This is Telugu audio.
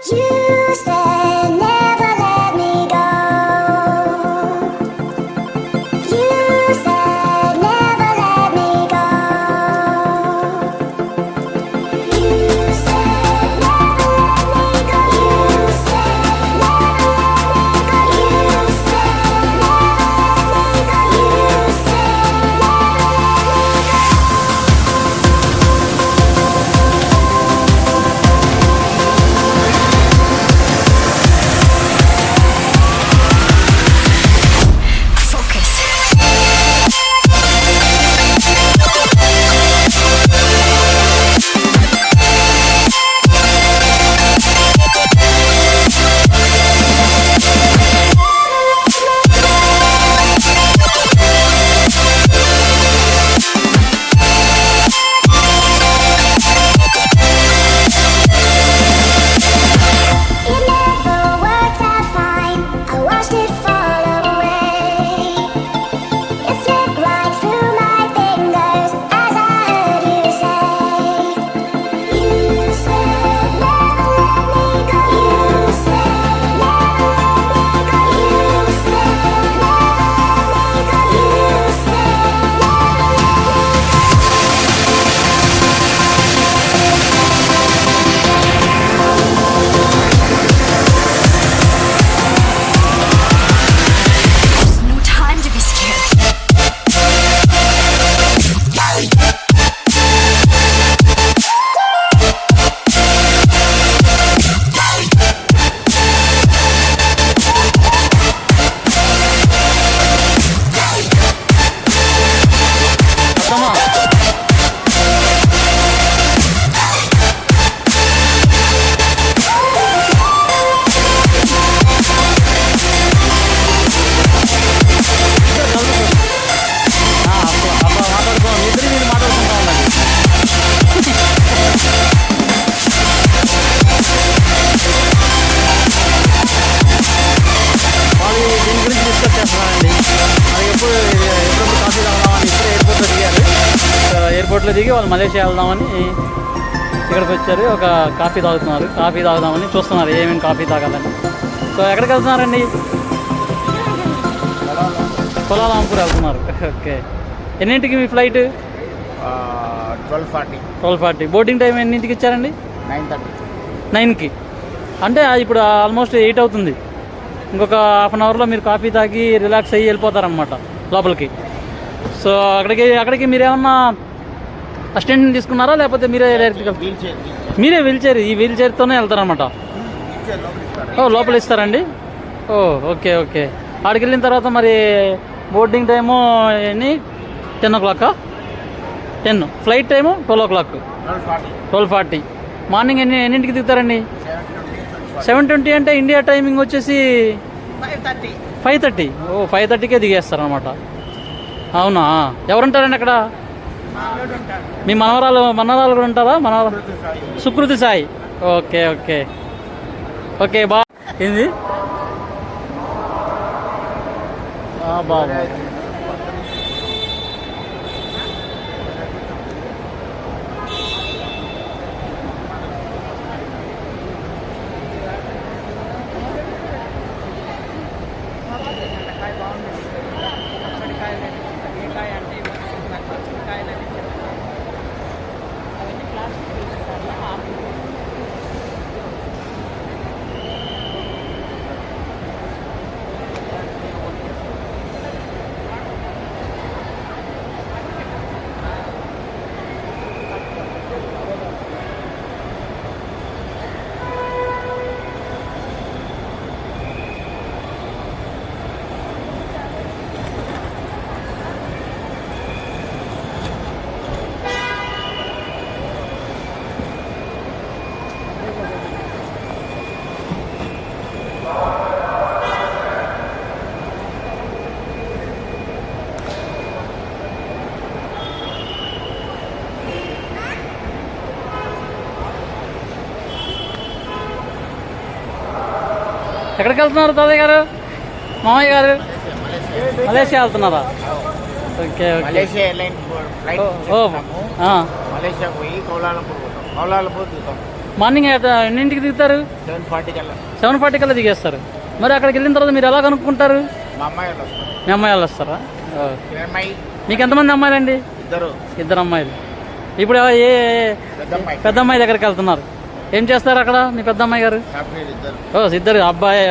You said never let me go. You said never let me go. You said never let me go. You said never let me go. You said never let me go. You said ఎయిర్పోర్ట్లో దిగి వాళ్ళు మలేషియా వెళ్దామని ఇక్కడికి వచ్చారు. ఒక కాఫీ తాగుతున్నారు. కాఫీ తాగుదామని చూస్తున్నారు ఏమేమి కాఫీ తాగాలని. సో ఎక్కడికి వెళ్తున్నారండి? కోలాలంపూర్ వెళ్తున్నారు. ఓకే. ఎన్నింటికి మీ ఫ్లైట్? 12:40. బోర్డింగ్ టైం ఎన్నింటికి ఇచ్చారండి? 9కి. అంటే ఇప్పుడు ఆల్మోస్ట్ 8 అవుతుంది. ఇంకొక హాఫ్ అన్ అవర్లో మీరు కాఫీ తాగి రిలాక్స్ అయ్యి వెళ్ళిపోతారనమాట లోపలికి. సో అక్కడికి మీరేమన్నా అసిస్టెంట్ని తీసుకున్నారా లేకపోతే మీరే వీల్ చైర్ ఈ వీల్ చైర్తోనే వెళ్తారనమాట? లోపల ఇస్తారండి. ఓకే. అక్కడికి వెళ్ళిన తర్వాత మరి బోర్డింగ్ టైము ఎన్ని? 10 o'clock. 10. Flight time 12 o'clock. 12:40. Morning ఎన్నింటికి దిగుతారండి? 7:20. అంటే ఇండియా టైమింగ్ వచ్చేసి 5:30. 5:30కే దిగేస్తారనమాట. అవునా? ఎవరుంటారండి అక్కడ? మీ మనవరాలు కూడా ఉంటారా? సుకృతి సాయి. ఓకే. బా ఏంది బాబా? ఎక్కడికి వెళ్తున్నారు తాతయ్య గారు, మామయ్య గారు? మలేషియా వెళ్తున్నారా? Okay okay. Malaysia airline flight Malaysia పోయి కౌలాలంపూర్ పోతాం. కౌలాలంపూర్ దిగుతాం. మార్నింగ్ ఎన్నింటికి దిగుతారు? 7:40 కల్లా 7:40 కల్లా దిగేస్తారు. మరి అక్కడికి వెళ్ళిన తర్వాత మీరు ఎలా కనుక్కుంటారు? మా అమ్మాయి వాళ్ళు వస్తారు. మీ అమ్మాయి వాళ్ళు వస్తారా? ఓ. అమ్మాయి మీకు ఎంతమంది అమ్మాయిలండి? ఇద్దరు అమ్మాయిలు. ఇప్పుడు పెద్ద అమ్మాయి దగ్గరికి వెళ్తున్నారు. ఏం చేస్తారు అక్కడ మీ పెద్ద అమ్మాయి గారు? ఇద్దరు ఓ, ఇద్దరు అబ్బాయి